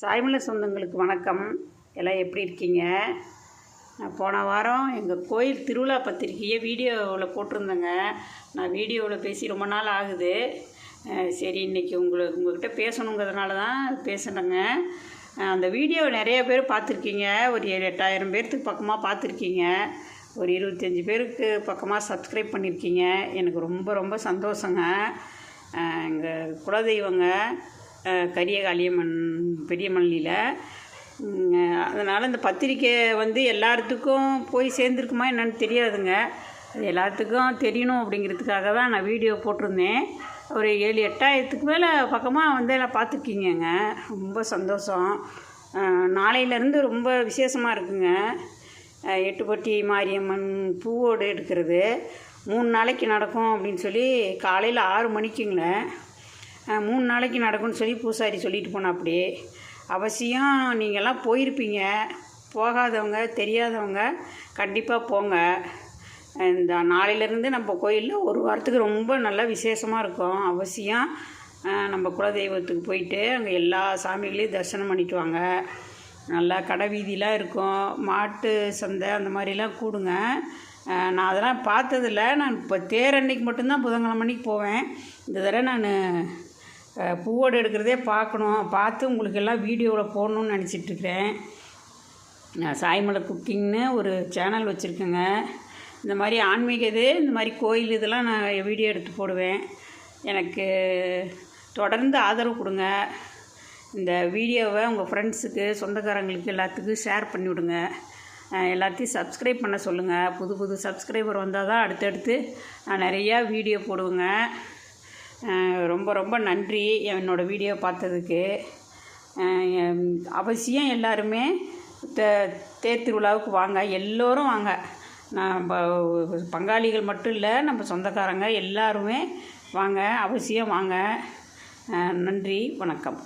சாய்மலர் சொந்தங்களுக்கு வணக்கம். எல்லாம் எப்படி இருக்கீங்க? நான் போன வாரம் எங்கள் கோயில் திருவிழா பத்திரிக்கையை வீடியோவில் போட்டிருந்தேங்க. நான் வீடியோவில் பேசி ரொம்ப நாள் ஆகுது. சரி, இன்றைக்கி உங்கள்கிட்ட பேசணுங்கிறதுனால தான் பேசுகிறேங்க. அந்த வீடியோ நிறைய பேர் பார்த்துருக்கீங்க. ஒரு 8,000 பேர்த்துக்கு பக்கமாக பார்த்துருக்கீங்க. ஒரு 25 பேருக்கு பக்கமாக சப்ஸ்கிரைப் பண்ணியிருக்கீங்க. எனக்கு ரொம்ப ரொம்ப சந்தோஷங்க. எங்கள் குலதெய்வங்க கரியகாளியம்மன் பெரியமல்லியில். அதனால் இந்த பத்திரிக்கை எல்லாத்துக்கும் போய் சேர்ந்துருக்குமா என்னன்னு தெரியாதுங்க. அது எல்லாத்துக்கும் தெரியணும் அப்படிங்கிறதுக்காக தான் நான் வீடியோ போட்டிருந்தேன். ஒரு 7,000-8,000க்கு மேலே பக்கமாக எல்லாம் பார்த்துருக்கீங்கங்க. ரொம்ப சந்தோஷம். நாளையிலேருந்து ரொம்ப விசேஷமாக இருக்குங்க. எட்டுப்பட்டி மாரியம்மன் பூவோடு எடுக்கிறது 3 நாளைக்கு நடக்கும் அப்படின்னு சொல்லி காலையில் 6 மணிக்குங்களே 3 நாளைக்கு நடக்கும்னு சொல்லி பூசாரி சொல்லிட்டு போனால் அப்படியே அவசியம் நீங்கள்லாம் போயிருப்பீங்க. போகாதவங்க தெரியாதவங்க கண்டிப்பாக போங்க. இந்த நாளையிலேருந்து நம்ம கோயிலில் ஒரு வாரத்துக்கு ரொம்ப நல்லா விசேஷமாக இருக்கும். அவசியம் நம்ம குலதெய்வத்துக்கு போயிட்டு அங்கே எல்லா சாமிகளையும் தரிசனம் பண்ணிட்டு வாங்க. நல்லா கடை வீதியெலாம் இருக்கும், மாட்டு சந்தை அந்த மாதிரிலாம் கூடுங்க. நான் அதெல்லாம் பார்த்ததில்ல. நான் இப்போ தேரன்னைக்கு மட்டும்தான் புதன்கிழமை அன்னைக்கு போவேன். இந்த தடவை நான் பூவோடு எடுக்கிறதே பார்த்து உங்களுக்கு எல்லாம் வீடியோவில் போடணுன்னு நினச்சிட்ருக்கிறேன். நான் சாய்மலர் குக்கிங்னு ஒரு சேனல் வச்சுருக்கேங்க. இந்த மாதிரி ஆன்மீக இந்த மாதிரி கோயில் இதெல்லாம் நான் வீடியோ எடுத்து போடுவேன். எனக்கு தொடர்ந்து ஆதரவு கொடுங்க. இந்த வீடியோவை உங்கள் ஃப்ரெண்ட்ஸுக்கு சொந்தக்காரங்களுக்கு எல்லாத்துக்கும் ஷேர் பண்ணிவிடுங்க. எல்லாத்தையும் சப்ஸ்கிரைப் பண்ண சொல்லுங்கள். புது சப்ஸ்கிரைபர் வந்தால் தான் அடுத்தடுத்து நான் நிறையா வீடியோ போடுவேங்க. ரொம்ப ரொம்ப நன்றி என்னோடய வீடியோ பார்த்ததுக்கு. அவசியம் எல்லாருமே தேர் திருவிழாவுக்கு வாங்க, எல்லோரும் வாங்க. நம்ம பங்காளிகள் மட்டும் இல்லை, நம்ம சொந்தக்காரங்க எல்லாருமே வாங்க, அவசியம் வாங்க. நன்றி, வணக்கம்.